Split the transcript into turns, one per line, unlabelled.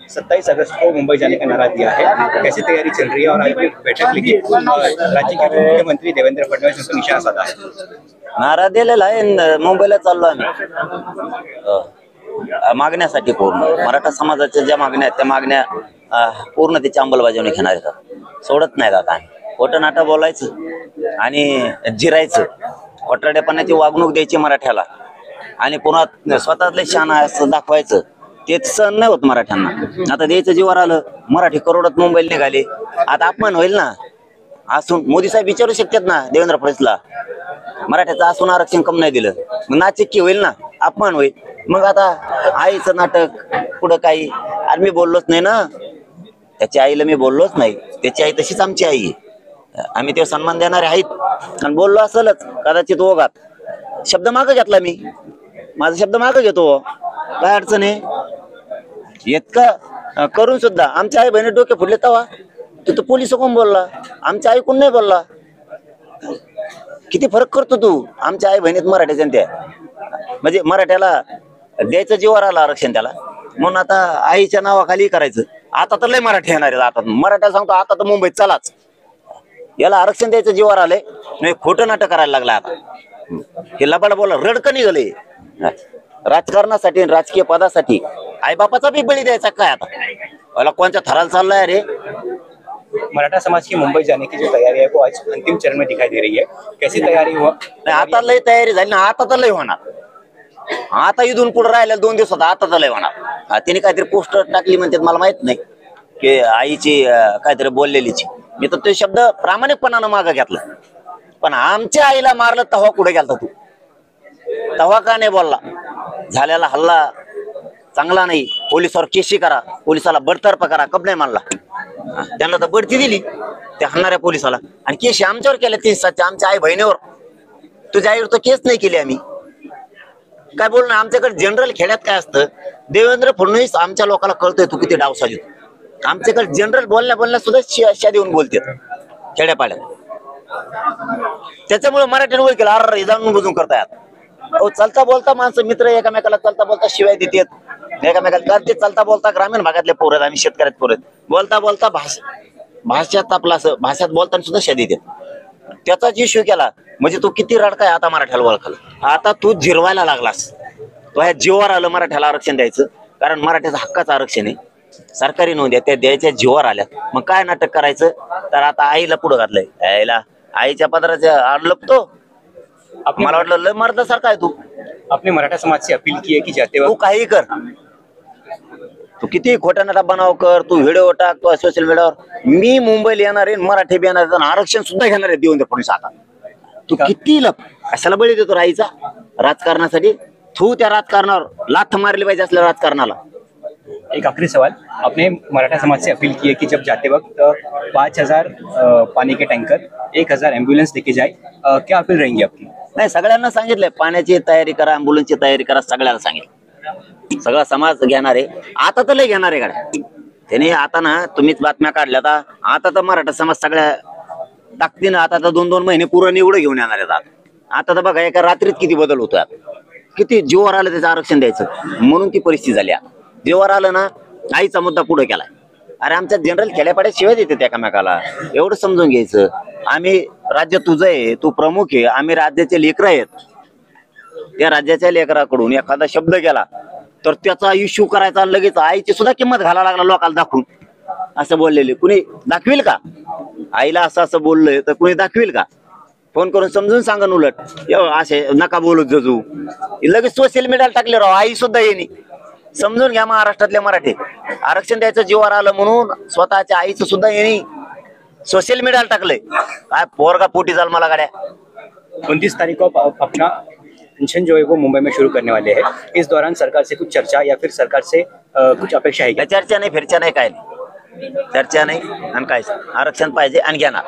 27 अगस्त को मुंबई जाने का नारा दिया है, कैसी तैयारी चल रही है? और आज बैठक ली राज्य के मुख्यमंत्री देवेंद्र फडणवीस ने निशाना साधा है।
नारा दिलेला आहे, मुंबईला चाललो आम्ही मागण्यासाठी। पूर्ण मराठा समाजाच्या ज्या मागण्या आहेत त्या मागण्या पूर्ण त्याची अंमलबजावणी घेणार आहेत, सोडत नाहीत। आता खोटं नाटं बोलायचं आणि जिरायचं, खोटारडेपणाची वागणूक द्यायची मराठ्याला आणि पुन्हा स्वतःतले शहाणा असं दाखवायचं, ते सहन नाही होत मराठ्यांना। आता द्यायचं जीवावर आलं, मराठी करोडात मुंबईला निघाले, आता अपमान होईल ना। असून मोदी साहेब विचारू शकतात ना देवेंद्र फडणवीसला, मराठ्याचं असून आरक्षण कम नाही दिलं, मग नाचिक्की होईल ना, अपमान होईल। मग आता आईचं नाटक पुढं काही, आणि मी बोललोच नाही ना, त्याच्या आईला मी बोललोच नाही, त्याची आई तशीच आमची आई आहे, आम्ही ते सन्मान देणारे आहेत। आणि बोललो असलच कदाचित ओघात शब्द मागं घेतला मी, माझा शब्द मागं घेतो, काय अडचण आहे? इतकं करून सुद्धा आमच्या आई बहिणी डोके फुटले तवा तू पोलिस कोण बोलला, आमच्या आई कोण नाही बोलला। किती फरक करतो तू आमच्या आई बहिणीत मराठ्याच्या त्या, म्हणजे मराठ्याला द्यायचं जीवावर आलं आरक्षण त्याला, म्हणून आता आईच्या नावाखाली करायचं। आता तर लय मराठी येणार आहे, आता मराठ्याला सांगतो आता तर मुंबईत चलाच, याला आरक्षण द्यायचं जीवावर आलंय, नाही खोटं नाटक करायला लागलं। आता हे लबाड बोला रडकं निघाले राजकारणासाठी, राजकीय पदासाठी आईबापाचा बी बळी द्यायचा काय? आता मला कोणत्या थराला चाललाय रे?
मराठा समाज की मुंबई जाने की जो तैयारी है वो आज अंतिम चरण में दिखाई दे रही है, कैसी तैयारी हुआ?
नाही आता लय तयारी झाली ना, आता तर लय होणार। आता इथून पुढे राहिल्या 2 दिवसात आता तर लय होणार। तिने काहीतरी पोस्टर टाकली म्हणतात, मला माहित नाही की आईची काहीतरी बोललेलीची, मी तर ते शब्द प्रामाणिकपणानं मागं घेतला। पण आमच्या आईला मारलं तेव्हा कुठे गेलता तू? तेव्हा का नाही बोलला? झालेला हल्ला चांगला नाही, पोलिसावर केशी करा, पोलिसाला बडतर्फ करा, कब नाही मानला? त्यांना तर बढती दिली त्या हलणाऱ्या पोलिसाला, आणि केशी आमच्यावर केल्या 30 आमच्या आई बहिणीवर। तुझ्या आईवर तर केस नाही केली आम्ही, काय बोलणं? आमच्याकडे जनरल खेड्यात काय असतं, देवेंद्र फडणवीस आमच्या लोकांना कळतोय तू किती डावसाजी। आमच्याकडे जनरल बोलण्या सुद्धा शिया देऊन बोलतात खेड्यापाड्यात, त्याच्यामुळे मराठ्यांवर केलं अरे जाणून बुजून करतायत। हो, चालता बोलता माणसं मित्र एकमेकाला चालता बोलता शिवाय देतात एकमेकाला, ते चालता बोलता ग्रामीण भागातले पोरं, आम्ही शेतकऱ्यात पोरं, बोलता बोलता भाषात आपला असं भाषात बोलताना सुद्धा शिव्या देतात। त्याचाच इश्यू केला म्हणजे तू किती रडकाय आता मराठ्याला ओळखाला, आता तू जिरवायला लागलास। तो ह्या जीवावर आलं मराठ्याला आरक्षण द्यायचं, कारण मराठ्याचं हक्काचं आरक्षण आहे, सरकारी नोंद आहे, त्या द्यायच्या जीवावर आल्यात। मग काय नाटक करायचं? तर आता आईला पुढं घातलंय, आईला आईच्या पदराच्या आड लपतो। मला वाटलं लय मर्दासारखा आहे तू।
आपने मराठा समाज से अपील की है कि जाते वक्त
तू काही कर, तू किती खोटा नाटा बनाव कर, तू व्हिडिओ टाक, तू सोशल मीडियावर, मी मुंबईला येणार आहे, मराठी बी येणार आहे, आरक्षण सुद्धा घेणार आहे देवेंद्र फडणवीस। आता तू किती लप कशाला बळी देतो राईचा राजकारणासाठी? तू त्या राजकारणावर लाथ मारली पाहिजे असल्या राजकारणाला।
एक आखिरी सवाल, आपने मराठा समाज से अपील की है कि जब जाते वक्त 5000 पानी के टैंकर, 1000 एम्बुलेंस लेके जाए, क्या अपील रहेंगी आपकी?
नाही, सगळ्यांना सांगितलंय पाण्याची तयारी करा, ॲम्ब्युलन्सची तयारी करा, सगळ्याला सांगितलं। सगळा समाज घेणार आहे, आता तर लय घेणार आहे गाड्या त्याने। आता ना तुम्हीच बातम्या काढल्यात, आता तर मराठा समाज सगळ्या ताकदीनं आता तर 2-2 महिने पूर्ण निवडं घेऊन येणार आहेत। आता तर बघा एका रात्रीत किती बदल होतोय, किती जीवावर आलं त्याचं आरक्षण द्यायचं, म्हणून ती परिस्थिती झाली। जीवावर आलं ना, आईचा मुद्दा पुढे केलाय। अरे आमच्या जनरल खेड्यापाड्यात शिवाय देते एकामेकाला, एवढं समजून घ्यायचं। आम्ही राज्य तुझं आहे, तू प्रमुख आहे, आम्ही राज्याचे लेकरं आहेत। त्या राज्याच्या लेकराकडून एखादा शब्द गेला तर त्याचा इश्यू करायचा, लगेच आईची सुद्धा किंमत घालायला लागला लोकांना दाखवून। असं बोललेले कुणी दाखविल का? आईला असं असं बोललंय तर कुणी दाखविल का? फोन करून समजून सांगा, उलट असे नका बोलू जजू, लगेच सोशल मीडियाला टाकले राव, आई सुद्धा येणे। समजून घ्या महाराष्ट्रातले मराठी, आरक्षण द्यायचं जीवावर आलं म्हणून स्वतःच्या आईचं सुद्धा येणे सोशल मीडियाला टाकलंय। काय पोरगा पोटी जाल मला गाड्या।
29 तारीख को अपना पेंशन जो है वो मुंबई में शुरू करने वाले हैं, इस दौरान सरकार से कुछ चर्चा या फिर सरकार से कुछ अपेक्षा है क्या?
चर्चा नाही, फिरच्या नाही, काय नाही, चर्चा नाही आणि काय, आरक्षण पाहिजे आणि घेणार।